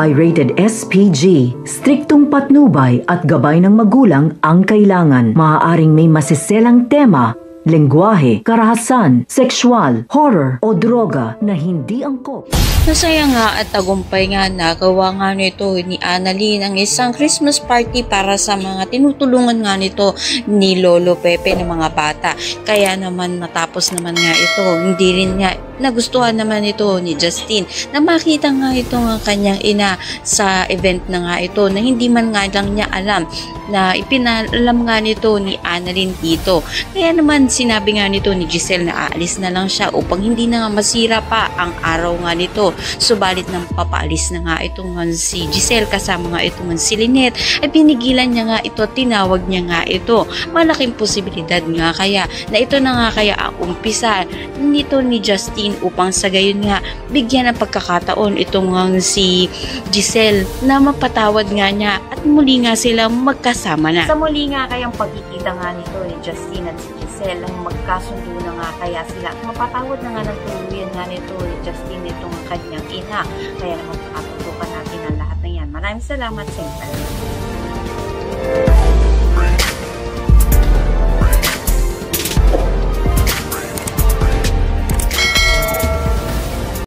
ay rated SPG. Striktong patnubay at gabay ng magulang ang kailangan. Maaaring may masiselang tema, lengguwahe, karahasan, sexual, horror o droga na hindi angkop. Masaya nga at tagumpay nga nagawa nga nito ni Annalyn ang isang Christmas party para sa mga tinutulungan nga nito ni Lolo Pepe ng mga bata. Kaya naman matapos naman nga ito, hindi rin nga nagustuhan naman ito ni Justin na makita nga ito ng kanyang ina sa event na nga ito na hindi man nga lang niya alam na ipinalam nga nito ni Annalyn dito. Kaya naman sinabi nga nito ni Giselle na aalis na lang siya upang hindi na nga masira pa ang araw nga nito. Subalit nang papaalis na nga ito nga si Giselle kasama nga ito nga si Lynette ay pinigilan niya nga ito, tinawag niya nga ito. Malaking posibilidad nga kaya na ito na nga kaya ang umpisa nito ni Justin upang sa gayon nga bigyan ng pagkakataon itong nga si Giselle na mapatawad nga niya at muli nga sila magkasama na. Sa muli nga kayang pagkikita nga nito ni Justin at si Giselle ang magkasundo na nga kaya sila at mapatawad na nga ng tuluyan nga nito ni Justin itong kanyang ina. Kaya naman pakatutukan natin ang lahat na yan. Maraming salamat sa inyo.